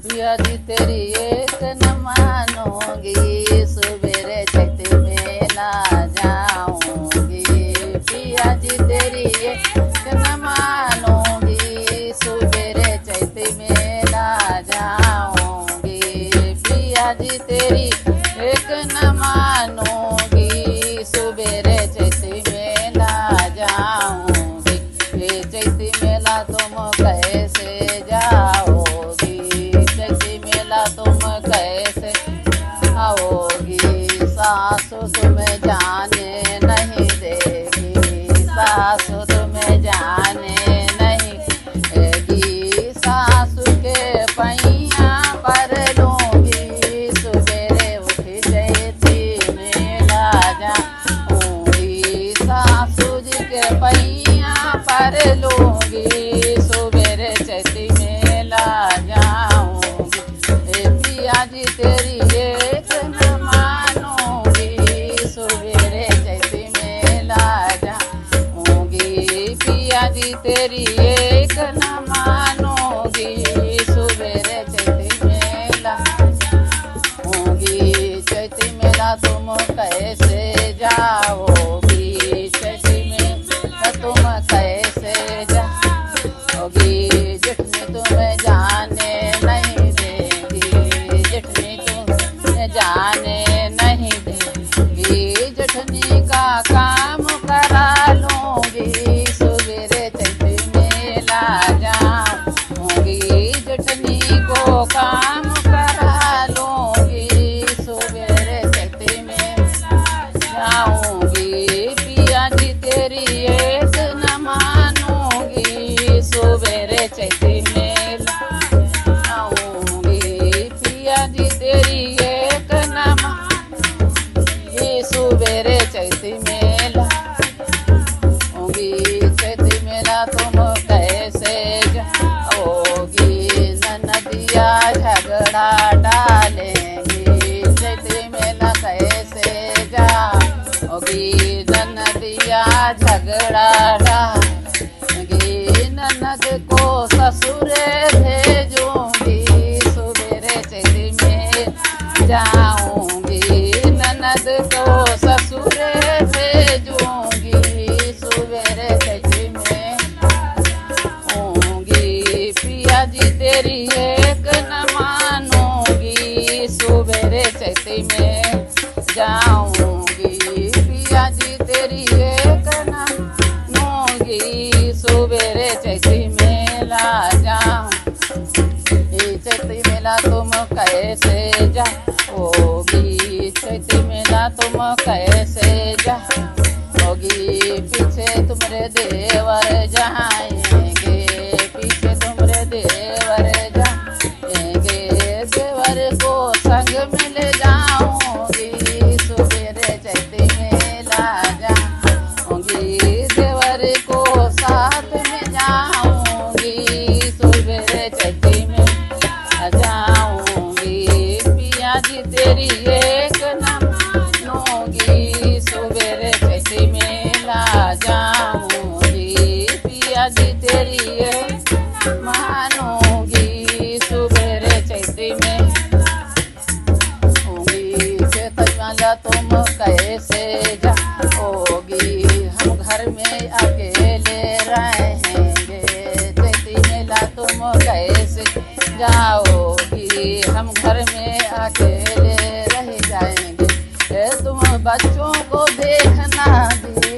पिया जी तेरी एक न मानूंगी, सवेरे चैत में ना जाऊंगी। पिया जी तेरी एक न मानूंगी, सवेरे चैत में ना जाऊंगी। पिया जी तेरी एक न मानूंगी, सवेरे चैत में ना जाऊंगी। ये चैत मेला तुम कैसे जाओगी, चैत मेला तुम कैसे आओगी। सासु तुम्हें जाने नहीं देगी, सासु तुम्हें जाने नहीं देगी। सासु के पैया पर लूंगी, सवेरे उठ चैत मेला जाऊंगी। सासु जी के पैया पर लूंगी, सवेरे चैत मेला जाऊंगी। पिया जी तेरी एक न मानूंगी, सवेरे चैत मेला जाऊंगी। पिया जी तेरी एक न मानूंगी, सवेरे चैत मेला जाऊंगी। चैत मेला तुम कैसे जाओगी, चैत मेला तुम कैसे जाओगी। जेठनी तुम्हें जाने नहीं देगी, जेठनी तुम्हें जाने नहीं देगी। जेठनी का काम करा लूंगी, सवेरे चैत मेला जाऊंगी। जेठनी को काम करा लूंगी, सवेरे चैत मेला जाऊंगी। पिया जी तेरी एक न मानूंगी, सवेरे चैत मेला जाऊंगी। पिया जी तेरी एक न मानूंगी, सवेरे चैत मेला जाऊंगी। चैत मेला तुम कैसे जाओगी, ननदिया झगड़ा डालेंगी। चैत मेला कैसे जाओगी, ननदिया झगड़ा डालेंगी। ननद को ससुरे भेजूंगी, सवेरे चैत में जाऊंगी। ननद को ससुरे भेजूंगी, सवेरे चैत में जाऊंगी। पिया जी तेरी एक न मानूंगी, सवेरे चैत में जाऊंगी। पिया जी तेरी एक न मानूंगी, सवेरे चैत मेला जाऊंगी। चैत मेला तुम कैसे जाओगी, चैत मेला तुम कैसे जाओगी। पीछे तुम्हारे देवर जाएंगे, पीछे तुम्हारे देवर जाएंगे। देवर को संग मिल जाऊंगी, सवेरे चैत मेला जाऊंगी। देवर को साथ में जाऊंगी, सवेरे चैत में जाऊंगी। पिया जी तेरी एक न मानूंगी, सवेरे चैत मेला जाऊंगी। पिया जी तेरी एक मानूंगी, सवेरे चैत में जाऊंगी। चैत मेला तुम कैसे जाओगी, हम घर में अकेले रहेंगे। चैत मेला तुम कैसे जाओगी, हम घर में अकेले रह जाएंगे। तुम बच्चों को देखना भी